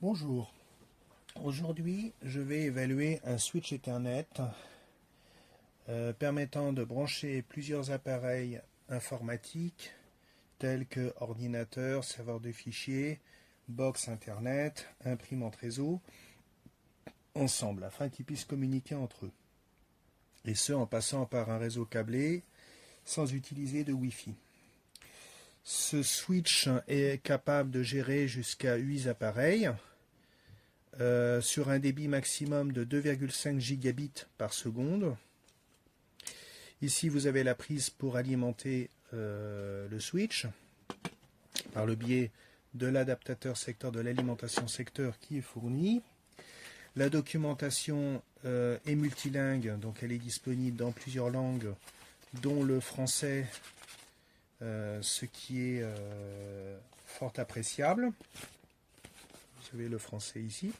Bonjour, aujourd'hui je vais évaluer un switch Ethernet permettant de brancher plusieurs appareils informatiques tels que ordinateur, serveur de fichiers, box Internet, imprimante réseau, ensemble afin qu'ils puissent communiquer entre eux. Et ce en passant par un réseau câblé sans utiliser de Wi-Fi. Ce switch est capable de gérer jusqu'à 8 appareils sur un débit maximum de 2,5 gigabits par seconde. Ici, vous avez la prise pour alimenter le switch par le biais de l'adaptateur secteur de l'alimentation secteur qui est fourni. La documentation est multilingue, donc elle est disponible dans plusieurs langues, dont le français, ce qui est fort appréciable. Vous avez le français ici.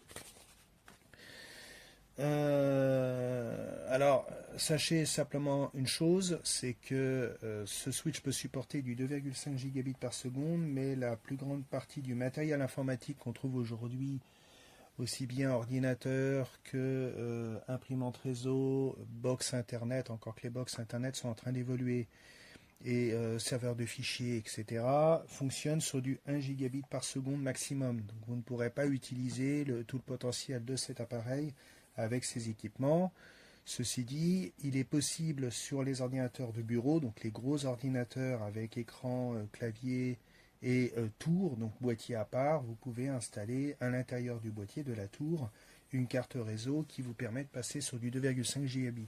Alors, sachez simplement une chose, c'est que ce switch peut supporter du 2,5 gigabits par seconde, mais la plus grande partie du matériel informatique qu'on trouve aujourd'hui, aussi bien ordinateur que imprimante réseau, box internet, encore que les box internet sont en train d'évoluer, et serveur de fichiers, etc., fonctionne sur du 1 gigabit par seconde maximum. Donc vous ne pourrez pas utiliser tout le potentiel de cet appareil avec ces équipements. Ceci dit, il est possible sur les ordinateurs de bureau, donc les gros ordinateurs avec écran, clavier et tour, donc boîtier à part, vous pouvez installer à l'intérieur du boîtier de la tour une carte réseau qui vous permet de passer sur du 2,5 gigabits.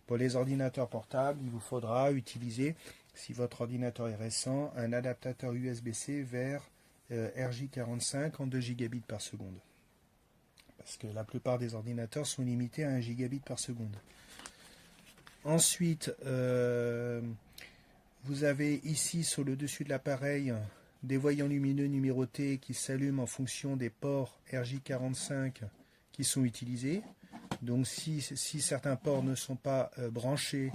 Pour les ordinateurs portables, il vous faudra utiliser, si votre ordinateur est récent, un adaptateur USB-C vers RJ45 en 2 gigabits par seconde. Parce que la plupart des ordinateurs sont limités à 1 gigabit par seconde. Ensuite, vous avez ici sur le dessus de l'appareil des voyants lumineux numérotés qui s'allument en fonction des ports RJ45 qui sont utilisés. Donc si certains ports ne sont pas branchés,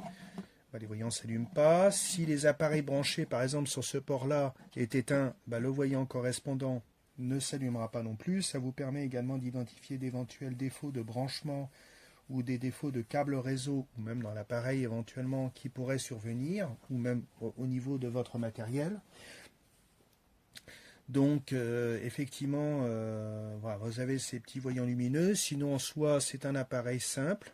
les voyants ne s'allument pas. Si les appareils branchés, par exemple sur ce port-là, est éteint, le voyant correspondant ne s'allumera pas non plus. Ça vous permet également d'identifier d'éventuels défauts de branchement ou des défauts de câble réseau, ou même dans l'appareil éventuellement qui pourraient survenir, ou même au niveau de votre matériel. Donc effectivement, voilà, vous avez ces petits voyants lumineux. Sinon en soi, c'est un appareil simple.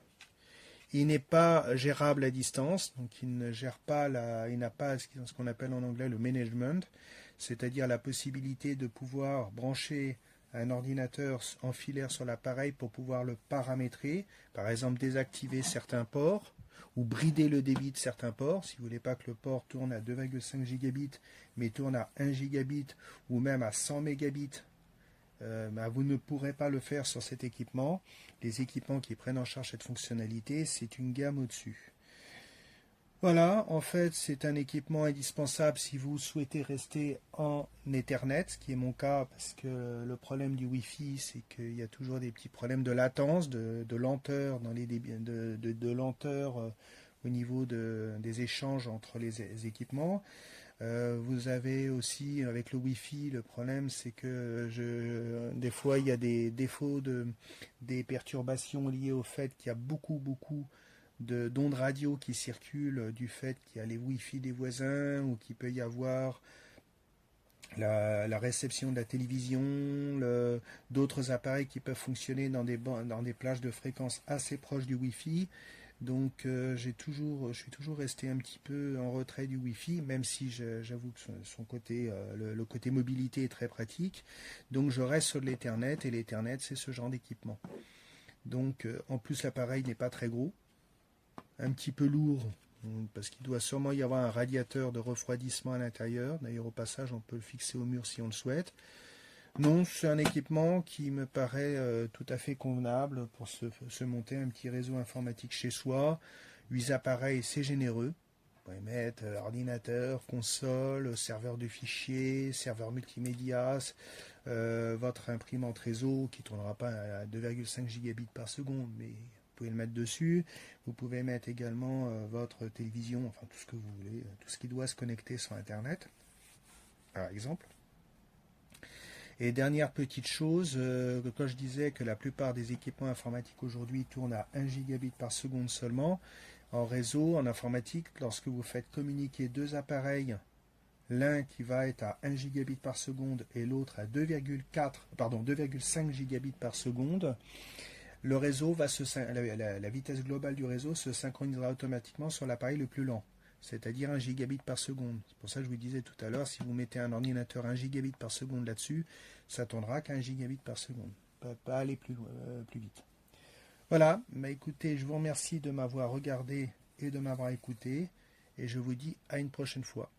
Il n'est pas gérable à distance, donc il ne gère pas il n'a pas ce qu'on appelle en anglais le management, c'est-à-dire la possibilité de pouvoir brancher un ordinateur en filaire sur l'appareil pour pouvoir le paramétrer, par exemple désactiver certains ports ou brider le débit de certains ports, si vous ne voulez pas que le port tourne à 2,5 gigabits mais tourne à 1 gigabit ou même à 100 mégabits. Vous ne pourrez pas le faire sur cet équipement. Les équipements qui prennent en charge cette fonctionnalité, c'est une gamme au-dessus. Voilà, en fait, c'est un équipement indispensable si vous souhaitez rester en Ethernet, ce qui est mon cas, parce que le problème du Wi-Fi, c'est qu'il y a toujours des petits problèmes de latence, de lenteur dans les de lenteur au niveau des échanges entre les équipements. Vous avez aussi avec le Wi-Fi, le problème c'est que des fois il y a des défauts, des perturbations liées au fait qu'il y a beaucoup d'ondes radio qui circulent du fait qu'il y a les Wi-Fi des voisins ou qu'il peut y avoir la réception de la télévision, d'autres appareils qui peuvent fonctionner dans des plages de fréquences assez proches du Wi-Fi. Donc je suis toujours resté un petit peu en retrait du Wi-Fi, même si j'avoue que son côté, le côté mobilité est très pratique. Donc je reste sur l'Ethernet, et l'Ethernet c'est ce genre d'équipement. Donc en plus l'appareil n'est pas très gros, un petit peu lourd, parce qu'il doit sûrement y avoir un radiateur de refroidissement à l'intérieur. D'ailleurs au passage on peut le fixer au mur si on le souhaite. Non, c'est un équipement qui me paraît tout à fait convenable pour se monter un petit réseau informatique chez soi. 8 appareils, c'est généreux. Vous pouvez mettre ordinateur, console, serveur de fichiers, serveur multimédia, votre imprimante réseau qui ne tournera pas à 2,5 gigabits par seconde, mais vous pouvez le mettre dessus. Vous pouvez mettre également votre télévision, enfin tout ce que vous voulez, tout ce qui doit se connecter sur Internet, par exemple. Et dernière petite chose, quand je disais que la plupart des équipements informatiques aujourd'hui tournent à 1 gigabit par seconde seulement, en réseau, en informatique, lorsque vous faites communiquer deux appareils, l'un qui va être à 1 gigabit par seconde et l'autre à 2,5 gigabits par seconde, le réseau la vitesse globale du réseau se synchronisera automatiquement sur l'appareil le plus lent, c'est-à-dire 1 gigabit par seconde. C'est pour ça que je vous disais tout à l'heure, si vous mettez un ordinateur 1 gigabit par seconde là-dessus, ça tournera qu'à 1 gigabit par seconde, pas aller plus vite. Voilà, bah écoutez, je vous remercie de m'avoir regardé et de m'avoir écouté, et je vous dis à une prochaine fois.